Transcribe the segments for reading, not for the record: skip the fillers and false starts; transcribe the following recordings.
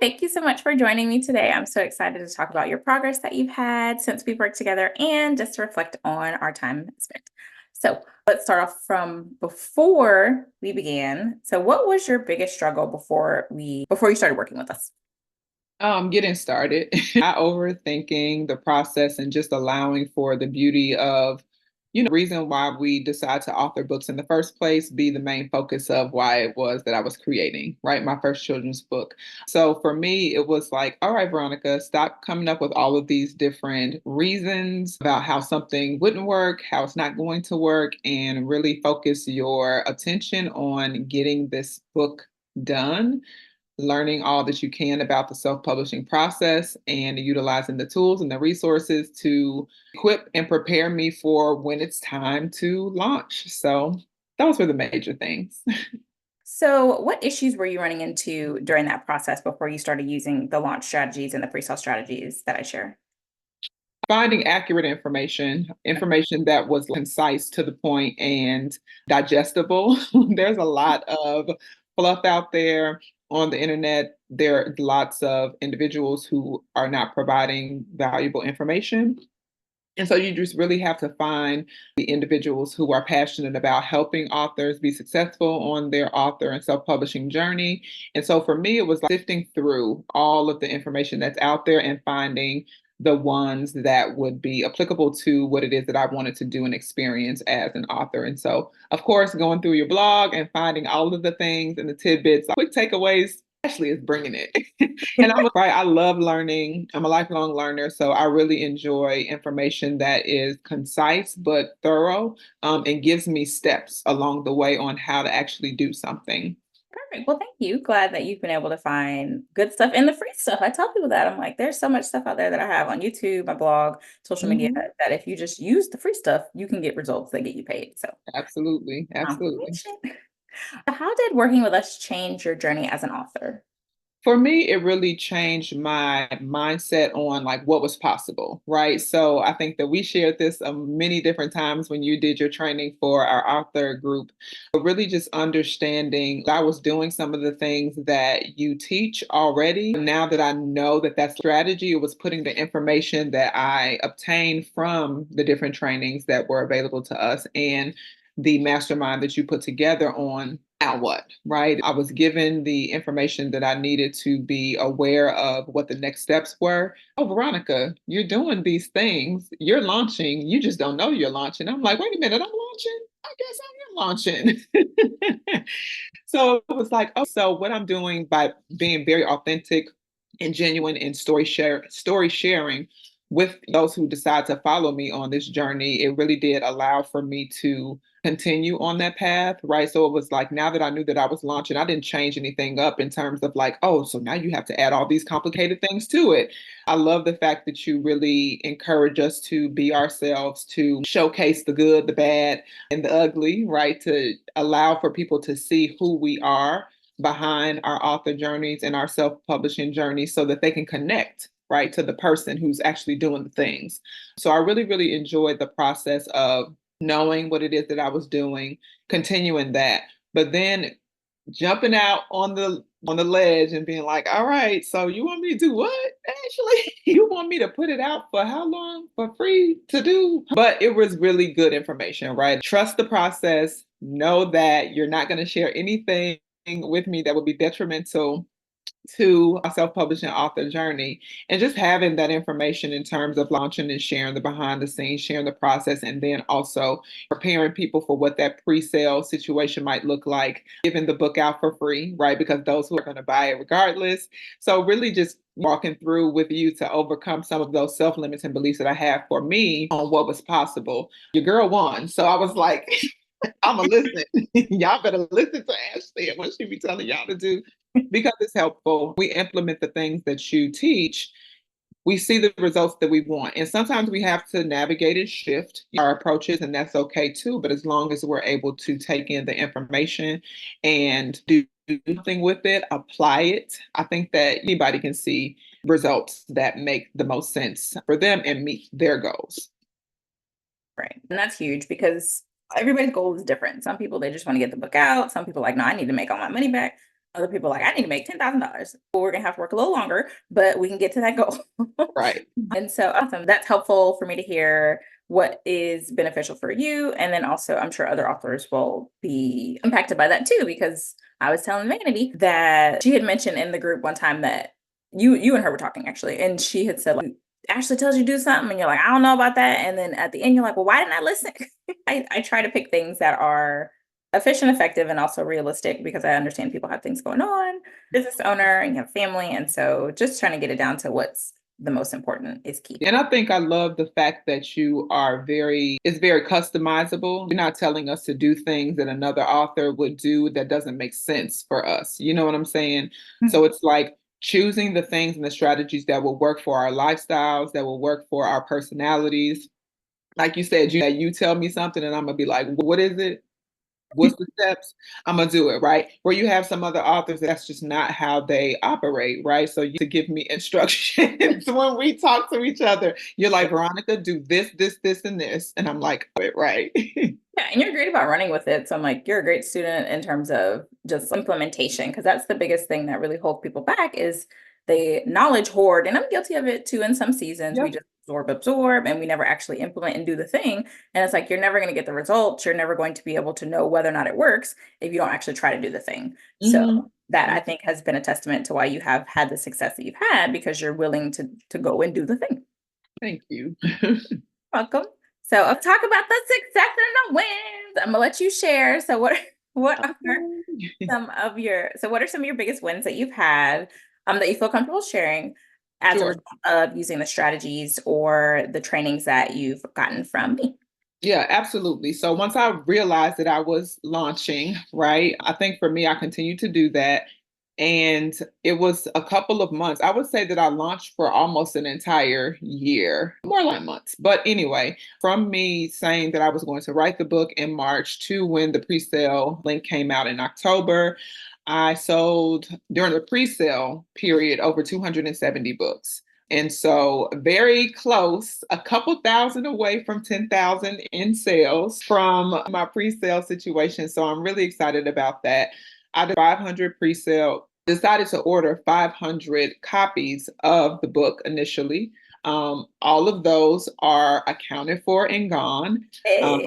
Thank you so much for joining me today. I'm so excited to talk about your progress that you've had since we've worked together and just to reflect on our time spent. So let's start off from before we began. So what was your biggest struggle before you started working with us? Getting started, not overthinking the process and just allowing for the beauty of, reason why we decide to author books in the first place, be the main focus of why it was that I was creating, right? My first children's book. So for me, it was like, all right, Veronica, stop coming up with all of these different reasons about how something wouldn't work, how it's not going to work, and really focus your attention on getting this book done, learning all that you can about the self-publishing process and utilizing the tools and the resources to equip and prepare me for when it's time to launch. So those were the major things. So what issues were you running into during that process before you started using the launch strategies and the pre-sale strategies that I share? Finding accurate information that was concise to the point and digestible. There's a lot of fluff out there on the internet. There are lots of individuals who are not providing valuable information. And so you just really have to find the individuals who are passionate about helping authors be successful on their author and self publishing journey. And so for me, it was like sifting through all of the information that's out there and finding the ones that would be applicable to what it is that I wanted to do and experience as an author. And so, of course, going through your blog and finding all of the things and the tidbits, quick takeaways. Ashley is bringing it. And I'm right. I love learning. I'm a lifelong learner. So I really enjoy information that is concise but thorough, and gives me steps along the way on how to actually do something. Perfect. Well, thank you. Glad that you've been able to find good stuff and the free stuff. I tell people that I'm like, there's so much stuff out there that I have on YouTube, my blog, social media, Mhm. that if you just use the free stuff, you can get results that get you paid. So, Absolutely. Absolutely. confirmation. How did working with us change your journey as an author? For me, it really changed my mindset on like what was possible, right? So I think that we shared this many different times when you did your training for our author group, but really just understanding I was doing some of the things that you teach already. Now that I know that that's strategy, it was putting the information that I obtained from the different trainings that were available to us and the mastermind that you put together on now what, right? I was given the information that I needed to be aware of what the next steps were. Oh, Veronica, you're doing these things. You're launching. You just don't know you're launching. I'm like, wait a minute, I'm launching. I guess I am launching. So it was like, oh, so what I'm doing by being very authentic and genuine in story sharing with those who decide to follow me on this journey, it really did allow for me to continue on that path, right? So it was like now that I knew that I was launching, I didn't change anything up in terms of like, oh, so now you have to add all these complicated things to it. I love the fact that you really encourage us to be ourselves, to showcase the good, the bad, and the ugly, right? To allow for people to see who we are behind our author journeys and our self publishing journeys so that they can connect, right, to the person who's actually doing the things. So I really, really enjoyed the process of knowing what it is that I was doing, continuing that, but then jumping out on the ledge and being like, all right, so you want me to do what? Actually, you want me to put it out for how long for free to do? But it was really good information, right? Trust the process, know that you're not going to share anything with me that would be detrimental to a self-publishing author journey, and just having that information in terms of launching and sharing the behind the scenes, sharing the process, and then also preparing people for what that pre-sale situation might look like, giving the book out for free, right? Because those who are going to buy it regardless. So really just walking through with you to overcome some of those self-limiting beliefs that I have for me on what was possible. Your girl won. So I was like, I'm gonna listen. Y'all better listen to Ashley and what she be telling y'all to do because it's helpful. We implement the things that you teach. We see the results that we want. And sometimes we have to navigate and shift our approaches, and that's okay too. But as long as we're able to take in the information and do something with it, apply it, I think that anybody can see results that make the most sense for them and meet their goals. Right. And that's huge because everybody's goal is different. Some people, they just want to get the book out. Some people like, no, I need to make all my money back. Other people are like, I need to make $10,000. Well, we're gonna have to work a little longer, but we can get to that goal. Right. And so awesome. That's helpful for me to hear what is beneficial for you. And then also, I'm sure other authors will be impacted by that too, because I was telling Vanity that she had mentioned in the group one time that you and her were talking actually, and she had said like, Ashley tells you to do something, and you're like, I don't know about that. And then at the end, you're like, well, why didn't I listen? I try to pick things that are efficient, effective, and also realistic because I understand people have things going on, business owner, and you have family. And so just trying to get it down to what's the most important is key. And I think I love the fact that you are it's very customizable. You're not telling us to do things that another author would do that doesn't make sense for us. You know what I'm saying? So it's like choosing the things and the strategies that will work for our lifestyles, that will work for our personalities. Like you said, you tell me something and I'm gonna be like, what is it? What's the steps? I'm gonna do it, right? Where you have some other authors, that's just not how they operate, right? So you to give me instructions when we talk to each other. You're like, Veronica, do this, this, this, and this. And I'm like, right. Yeah, and you're great about running with it. So I'm like, you're a great student in terms of just implementation, because that's the biggest thing that really holds people back is they knowledge hoard. And I'm guilty of it too in some seasons. We Yep. just absorb, and we never actually implement and do the thing. And it's like you're never going to get the results. You're never going to be able to know whether or not it works if you don't actually try to do the thing. So that I think has been a testament to why you have had the success that you've had, because you're willing to go and do the thing. Thank you. Welcome. So I'll talk about the success and the wins. I'm gonna let you share. So what are what are some of your biggest wins that you've had that you feel comfortable sharing as a Sure. result of using the strategies or the trainings that you've gotten from me? Yeah, absolutely. So once I realized that I was launching, right, I think for me, I continued to do that. And it was a couple of months. I would say that I launched for almost an entire year, more like months. But anyway, from me saying that I was going to write the book in March to when the pre-sale link came out in October, I sold during the pre-sale period over 270 books. And so very close, a couple thousand away from 10,000 in sales from my pre-sale situation. So I'm really excited about that. I did 500 pre-sale, decided to order 500 copies of the book initially. All of those are accounted for and gone. Hey.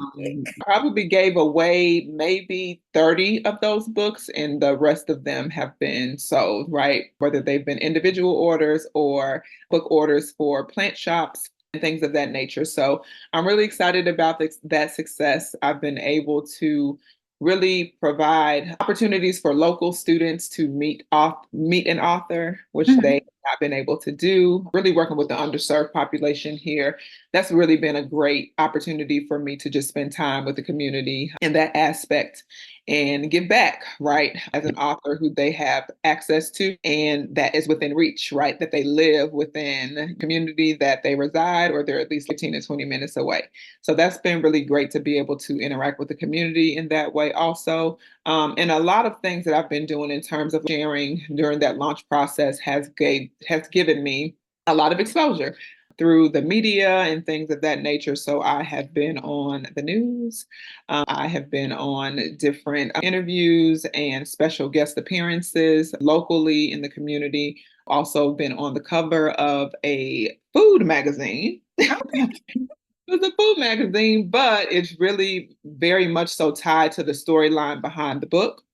Probably gave away maybe 30 of those books, and the rest of them have been sold, right? Whether they've been individual orders or book orders for plant shops and things of that nature. So I'm really excited about that success. I've been able to really provide opportunities for local students to meet an author, which they have not been able to do. Really working with the underserved population here. That's really been a great opportunity for me to just spend time with the community in that aspect and give back, right? As an author who they have access to and that is within reach, right? That they live within the community that they reside, or they're at least 15 to 20 minutes away. So that's been really great to be able to interact with the community in that way also. And a lot of things that I've been doing in terms of sharing during that launch process has given me a lot of exposure through the media and things of that nature. So I have been on the news. I have been on different interviews and special guest appearances locally in the community. Also been on the cover of a food magazine. It's a food magazine, but it's really very much so tied to the storyline behind the book.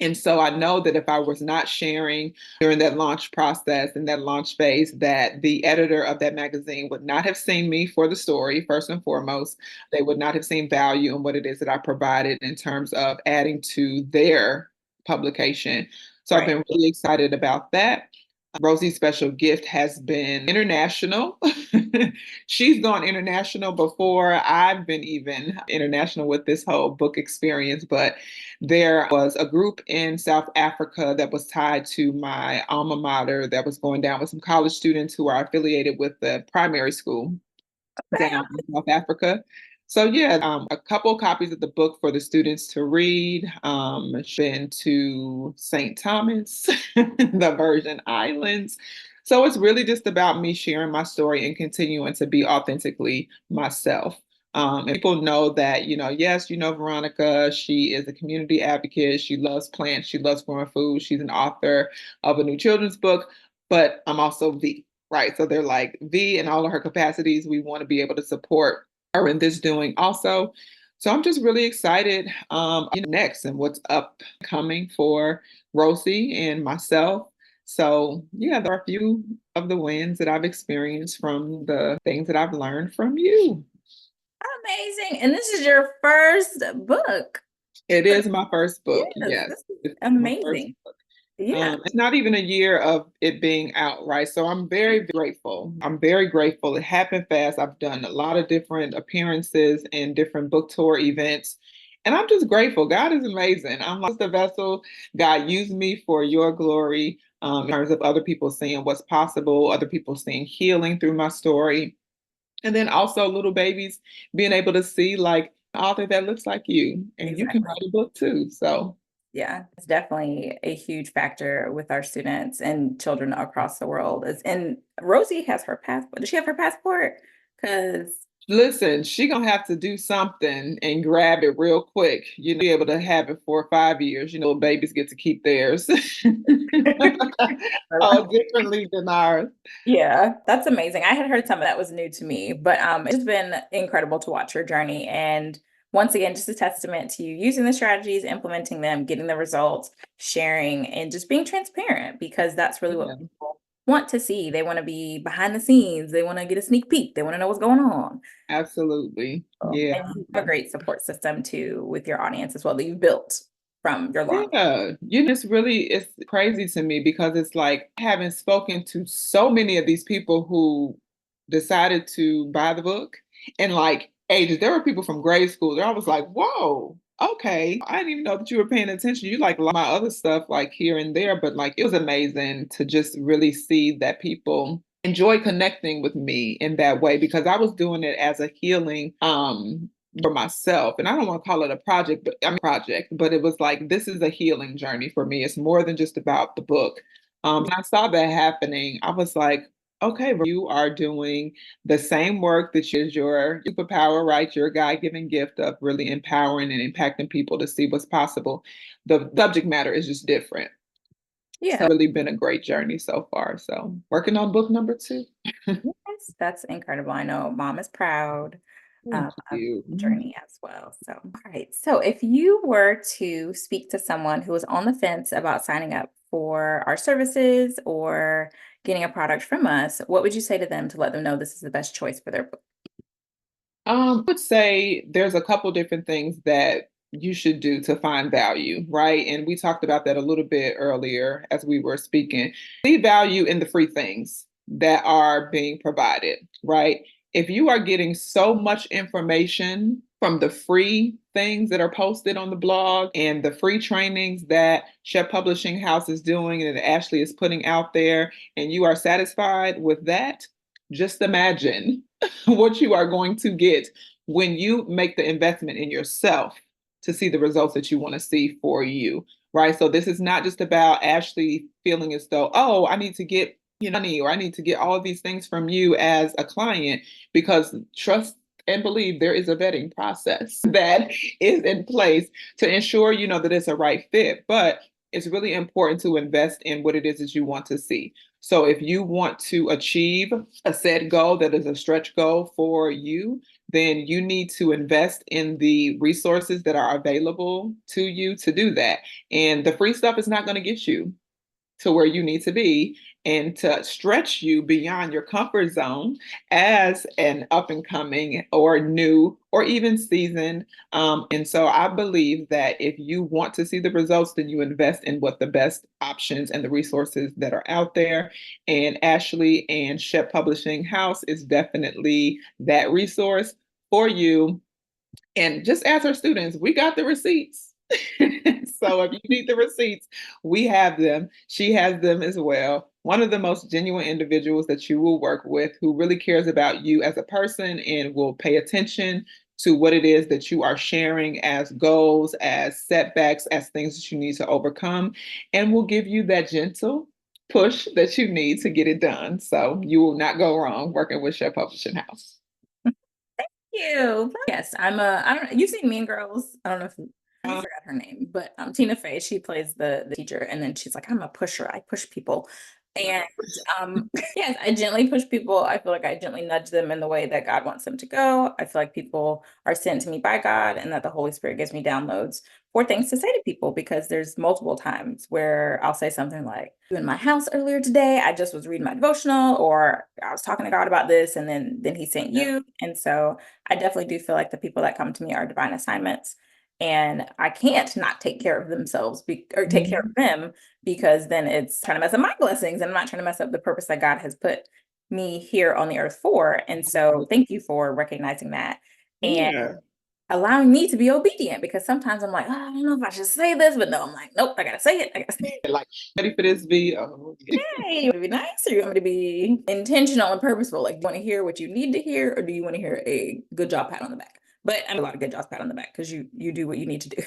And so I know that if I was not sharing during that launch process and that launch phase, that the editor of that magazine would not have seen me for the story, first and foremost. They would not have seen value in what it is that I provided in terms of adding to their publication. So I've Right. been really excited about that. Rosie's special gift has been international. She's gone international before I've been even international with this whole book experience. But there was a group in South Africa that was tied to my alma mater that was going down with some college students who are affiliated with the primary school Okay. down in South Africa. So yeah, a couple copies of the book for the students to read. Been to St. Thomas, the Virgin Islands. So it's really just about me sharing my story and continuing to be authentically myself. And people know that, yes, Veronica, she is a community advocate. She loves plants. She loves growing food. She's an author of a new children's book, but I'm also V, right? So they're like V in all of her capacities. We want to be able to support her in this doing also. So I'm just really excited, next and what's upcoming for Rosie and myself. So yeah, there are a few of the wins that I've experienced from the things that I've learned from you. Amazing. And this is your first book. It is my first book. Yes, Yes, this is it's my first. amazing. Yeah, It's not even a year of it being out, right? So I'm very grateful. I'm very grateful. It happened fast. I've done a lot of different appearances and different book tour events. And I'm just grateful. God is amazing. I'm like the vessel. God used me for your glory, in terms of other people seeing what's possible, other people seeing healing through my story. And then also little babies being able to see like an author that looks like you and you can exactly. write a book too. So Yeah, it's definitely a huge factor with our students and children across the world. And Rosie has her passport. Does she have her passport? Because listen, she gonna have to do something and grab it real quick. Be able to have it for 5 years. Babies get to keep theirs. Oh, differently than ours. yeah, that's amazing. I had heard some of that was new to me, but it's just been incredible to watch your journey. And once again, just a testament to you using the strategies, implementing them, getting the results, sharing, and just being transparent because that's really what Yeah, people want to see. They want to be behind the scenes, they want to get a sneak peek, they want to know what's going on. absolutely. And Yeah. you have a great support system too with your audience as well that you've built from your long. Yeah, it's crazy to me because it's like having spoken to so many of these people who decided to buy the book and like ages. There were people from grade school there. I was like, whoa, okay. I didn't even know that you were paying attention. You like my other stuff like here and there, but like it was amazing to just really see that people enjoy connecting with me in that way because I was doing it as a healing for myself. And I don't want to call it a project, but it was like, this is a healing journey for me. It's more than just about the book. When I saw that happening, I was like, okay, you are doing the same work that is your superpower, right? Your God-given gift of really empowering and impacting people to see what's possible. The subject matter is just different. So Yeah. it's really been a great journey so far. So working on book number two. Yes, that's incredible. I know mom is proud Thank of you. the journey as well. So, all right. So, if you were to speak to someone who was on the fence about signing up for our services or getting a product from us, what would you say to them to let them know this is the best choice for their book? I would say there's a couple different things that you should do to find value, right? And we talked about that a little bit earlier as we were speaking. See value in the free things that are being provided, right? If you are getting so much information from the free things that are posted on the blog and the free trainings that Chef Publishing House is doing and that Ashley is putting out there, and you are satisfied with that, just imagine what you are going to get when you make the investment in yourself to see the results that you want to see for you, right? So this is not just about Ashley feeling as though, oh, I need to get money or I need to get all of these things from you as a client, because trust and believe there is a vetting process that is in place to ensure that it's a right fit. But it's really important to invest in what it is that you want to see. So if you want to achieve a set goal that is a stretch goal for you, then you need to invest in the resources that are available to you to do that. And the free stuff is not going to get you to where you need to be and to stretch you beyond your comfort zone as an up and coming or new or even seasoned. And so I believe that if you want to see the results, then you invest in what the best options and the resources that are out there. And Ashley and Shep Publishing House is definitely that resource for you. And just as our students, we got the receipts. So if you need the receipts, we have them. She has them as well. One of the most genuine individuals that you will work with who really cares about you as a person and will pay attention to what it is that you are sharing as goals, as setbacks, as things that you need to overcome, and will give you that gentle push that you need to get it done. So you will not go wrong working with Chef Publishing House. you. Yes, I don't know, you've seen Mean Girls. I don't know if I Uh, forgot her name, but Tina Fey, she plays the teacher, and then she's like, I'm a pusher. I push people. And yes, I gently push people. I feel like I gently nudge them in the way that God wants them to go. I feel like people are sent to me by God, and that the Holy Spirit gives me downloads for things to say to people, because there's multiple times where I'll say something like, in my house earlier today, I just was reading my devotional, or I was talking to God about this, and then he sent yeah. you. And so I definitely do feel like the people that come to me are divine assignments, and I can't not take care of themselves or take care of Mhm. them, because then it's trying to mess up my blessings, and I'm not trying to mess up the purpose that God has put me here on the earth for. And so thank you for recognizing that and Yeah. allowing me to be obedient, because sometimes I'm like, oh, I don't know if I should say this, but no, I'm like, nope, I gotta say it. I gotta say it. Like, ready for this video? Hey, you want to be nice, or you want me to be intentional and purposeful? Like, do you want to hear what you need to hear, or do you want to hear a good job pat on the back? But I'm a lot of good jobs pat on the back, because you do what you need to do.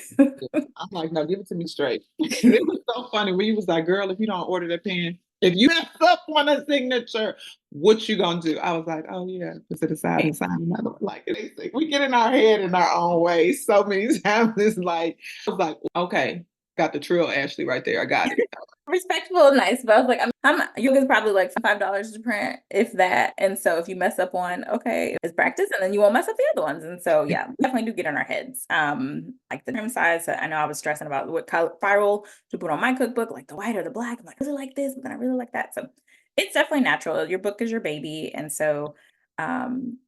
I'm like, no, give it to me straight. It was so funny when you was like, girl, if you don't order the pen, if you mess up on a signature, what you gonna do? I was like, oh yeah, put it aside and sign another one. Like we get in our head in our own way so many times. It's like I was like, okay, got the trill Ashley right there. I got it. Respectful and nice, but I was like, I'm yoga is probably like $5 to print, if that. And so if you mess up one, okay, it's practice, and then you won't mess up the other ones. And so yeah, we definitely do get in our heads. Like the trim size, I know I was stressing about what color spiral to put on my cookbook, like the white or the black. I'm like, I really like this, but then I really like that. So it's definitely natural. Your book is your baby. And so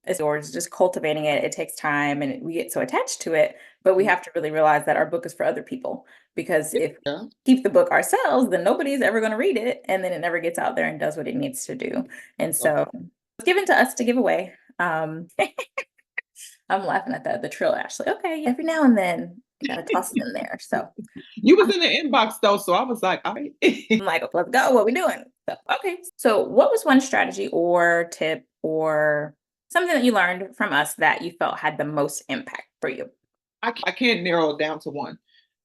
it's yours, just cultivating it. It takes time, and we get so attached to it, but we have to really realize that our book is for other people, because if Yeah. keep the book ourselves, then nobody's ever going to read it, and then it never gets out there and does what it needs to do. And So so it's given to us to give away. I'm laughing at the trill, Ashley. Okay, every now and then you gotta toss it in there. So you was I'm in the inbox though, so I was like, all right. like, let's go. What we doing? So okay. So what was one strategy or tip or something that you learned from us that you felt had the most impact for you? I can't narrow it down to one.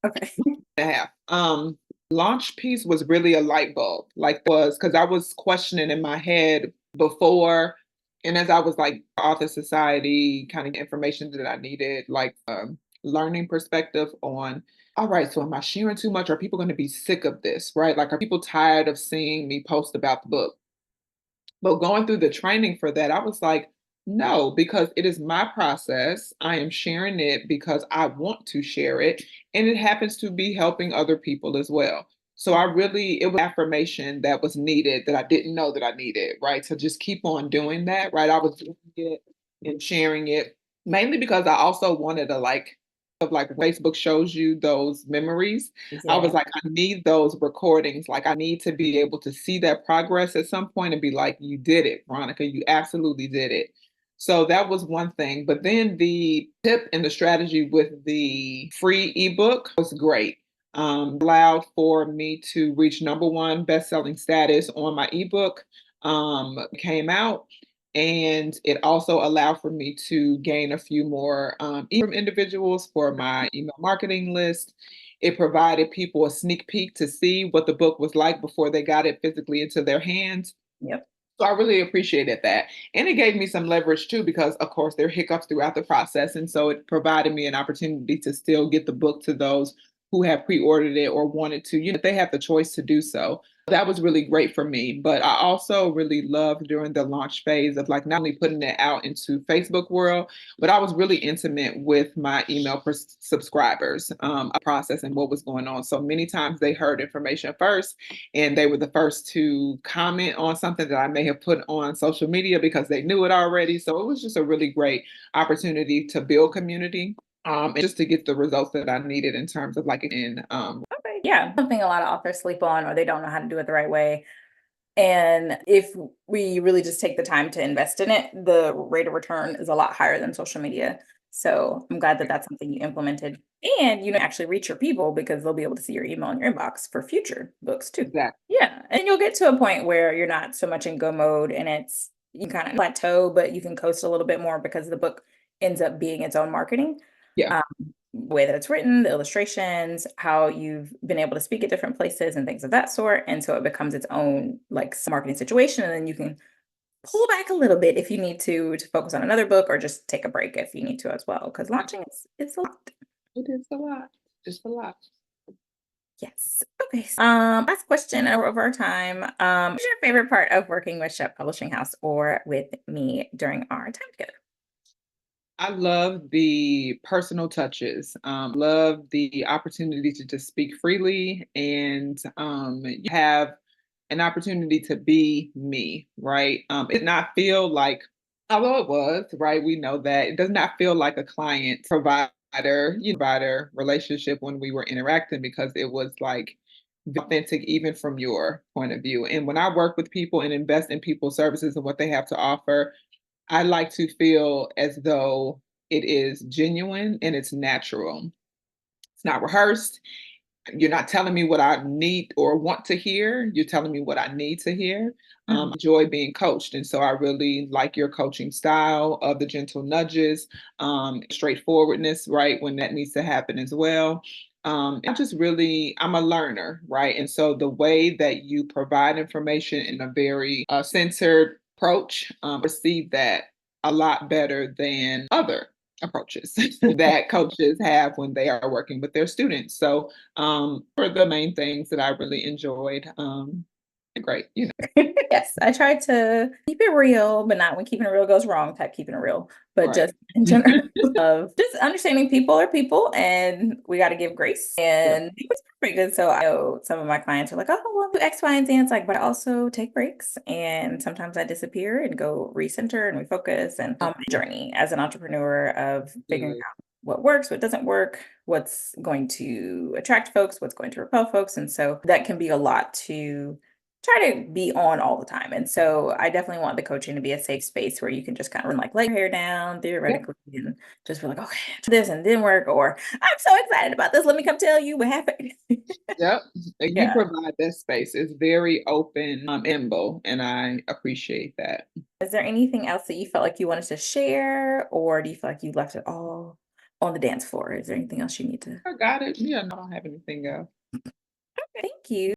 Okay. And a half. Launch piece was really a light bulb, like was because I was questioning in my head before, and as I was like author society kind of information that I needed, like learning perspective on. All right, so am I sharing too much? Are people going to be sick of this? Right? Like, are people tired of seeing me post about the book? But going through the training for that, I was like, no, because it is my process. I am sharing it because I want to share it. And it happens to be helping other people as well. So it was affirmation that was needed that I didn't know that I needed, right? So just keep on doing that, right? I was doing it and sharing it mainly because I also wanted to like Facebook shows you those memories. I was Yeah. like, I need those recordings. Like, I need to be able to see that progress at some point and be like, you did it, Veronica. You absolutely did it. So that was one thing. But then the tip and the strategy with the free ebook was great. Allowed for me to reach number one best-selling status on my ebook. Came out. And it also allowed for me to gain a few more from individuals for my email marketing list. It provided people a sneak peek to see what the book was like before they got it physically into their hands. Yep. So I really appreciated that. And it gave me some leverage too, because of course there are hiccups throughout the process. And so it provided me an opportunity to still get the book to those who have pre-ordered it or wanted to, they have the choice to do so. That was really great for me. But I also really loved during the launch phase of like not only putting it out into Facebook world, but I was really intimate with my email subscribers, process and what was going on. So many times they heard information first and they were the first to comment on something that I may have put on social media because they knew it already. So it was just a really great opportunity to build community, and just to get the results that I needed in terms of like in Okay. Yeah. Something a lot of authors sleep on, or they don't know how to do it the right way. And if we really just take the time to invest in it, the rate of return is a lot higher than social media. So I'm glad that that's something you implemented, and actually reach your people, because they'll be able to see your email in your inbox for future books too. that. Yeah. And you'll get to a point where you're not so much in go mode, and you kind of plateau, but you can coast a little bit more, because the book ends up being its own marketing. Yeah, Um, way that it's written, the illustrations, how you've been able to speak at different places and things of that sort. And so it becomes its own like marketing situation. And then you can pull back a little bit if you need to focus on another book or just take a break if you need to as well. Because launching is it's a lot. It is a lot, just a lot. Yes. Okay. Last question over our time. What's your favorite part of working with Shep Publishing House or with me during our time together? I love the personal touches. Love the opportunity to just speak freely and you have an opportunity to be me, right? It not feel like, although it was, right? We know that it does not feel like a client provider relationship when we were interacting because it was like authentic even from your point of view. And when I work with people and invest in people's services and what they have to offer, I like to feel as though it is genuine and it's natural. It's not rehearsed. You're not telling me what I need or want to hear. You're telling me what I need to hear. Mhm. Enjoy being coached. And so I really like your coaching style of the gentle nudges, straightforwardness, right? When that needs to happen as well. I'm a learner, right? And so the way that you provide information in a very centered approach, receive that a lot better than other approaches that coaches have when they are working with their students. So for the main things that I really enjoyed. Great, Yes, I try to keep it real, but not when keeping it real goes wrong, type keeping it real, but right. just in general of just understanding people are people and we got to give grace Yeah, and it's pretty good. So I know some of my clients are like, oh, well, do X, Y, and Z. And it's like, but I also take breaks and sometimes I disappear and go recenter and refocus and journey as an entrepreneur of figuring good. out what works, what doesn't work, what's going to attract folks, what's going to repel folks. And so that can be a lot to try to be on all the time. And so I definitely want the coaching to be a safe space where you can just kind of like lay your hair down Yep, theoretically and just be like, okay, this and didn't work, or I'm so excited about this. Let me come tell you what happened. yep. You Yeah. provide that space. It's very open, nimble, and I appreciate that. Is there anything else that you felt like you wanted to share, or do you feel like you left it all on the dance floor? Is there anything else you need to? I got it. Yeah, no, I don't have anything else. Thank you.